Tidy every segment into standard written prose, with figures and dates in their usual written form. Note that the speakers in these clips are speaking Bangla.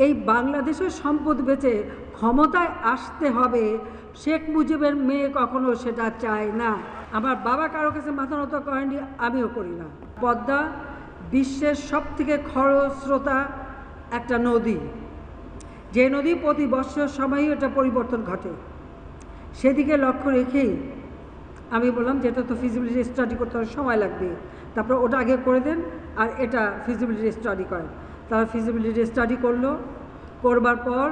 এই বাংলাদেশের সম্পদ বেচে ক্ষমতায় আসতে হবে, শেখ মুজিবের মেয়ে কখনো সেটা চায় না। আমার বাবা কারো কাছে মাথা নত করেনি, আমিও করি না। পদ্মা বিশ্বের সবথেকে খরস্রোতা একটা নদী, যে নদী প্রতি বছর সময়ই এটা পরিবর্তন ঘটে। সেদিকে লক্ষ্য রেখেই আমি বললাম যে এটা তো ফিজিবিলিটি স্টাডি করতে সময় লাগবে, তারপর ওটা আগে করে দেন আর এটা ফিজিবিলিটি স্টাডি করেন। তারা ফিজিবিলিটি স্টাডি করলো, করবার পর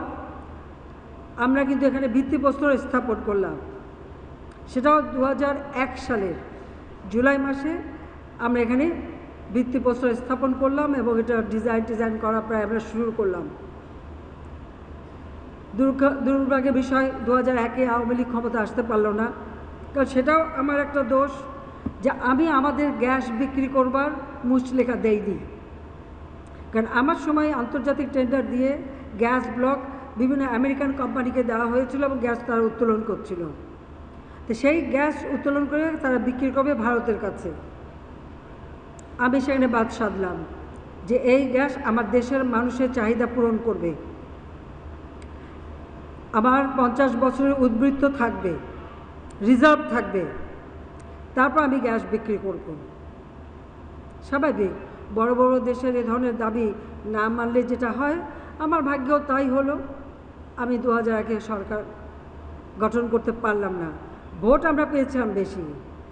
আমরা কিন্তু এখানে ভিত্তিপ্রস্তর স্থাপন করলাম। সেটাও 2001 সালের জুলাই মাসে আমরা এখানে ভিত্তিপ্রস্তর স্থাপন করলাম এবং এটা ডিজাইন করা প্রায় আমরা শুরু করলাম। দুর্ভাগ্যের বিষয় 2001-এ আওয়ামী লীগ ক্ষমতা আসতে পারল না, কারণ সেটাও আমার একটা দোষ যে আমি আমাদের গ্যাস বিক্রি করবার মুচলেখা দেইনি। কারণ আমার সময় আন্তর্জাতিক টেন্ডার দিয়ে গ্যাস ব্লক বিভিন্ন আমেরিকান কোম্পানিকে দেওয়া হয়েছিল এবং গ্যাস তারা উত্তোলন করছিল। তো সেই গ্যাস উত্তোলন করে তারা বিক্রি করবে ভারতের কাছে। আমি সেখানে বাদ সাধলাম যে এই গ্যাস আমার দেশের মানুষের চাহিদা পূরণ করবে, আমার 50 বছরের উদ্বৃত্ত থাকবে, রিজার্ভ থাকবে, তারপর আমি গ্যাস বিক্রি করব। স্বাভাবিক, বড় বড় দেশের এ ধরনের দাবি না মানলে যেটা হয়, আমার ভাগ্যেও তাই হলো। আমি 2001-এ সরকার গঠন করতে পারলাম না। ভোট আমরা পেয়েছিলাম বেশি,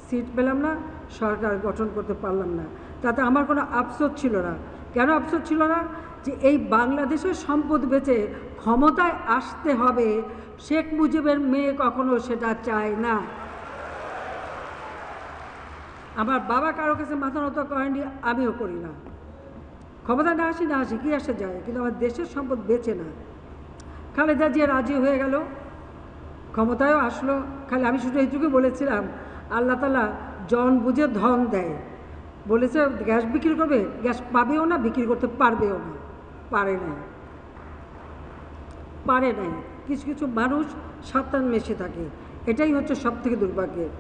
সিট পেলাম না, সরকার গঠন করতে পারলাম না। তাতে আমার কোনো আফসোস ছিল না। কেন আফসোস ছিল না? যে এই বাংলাদেশের সম্পদ বেচে ক্ষমতায় আসতে হবে, শেখ মুজিবের মেয়ে কখনো সেটা চায় না। আমার বাবা কারো কাছে মাথা নত করেনি, আমিও করি না। ক্ষমতা না আসি কি আসে যায়, কিন্তু আমার দেশের সম্পদ বেচে না। খালেদা জিয়া রাজি হয়ে গেল, ক্ষমতায়ও আসলো। খালি আমি শুধু এইটুকু বলেছিলাম, আল্লাহ তাআলা জন বুঝে ধন দেয়। বলেছে গ্যাস বিক্রি করবে, গ্যাস পাবেও না, বিক্রি করতে পারবেও না। পারে নাই। কিছু কিছু মানুষ সাবধান মেশে থাকে, এটাই হচ্ছে সবথেকে দুর্ভাগ্যের।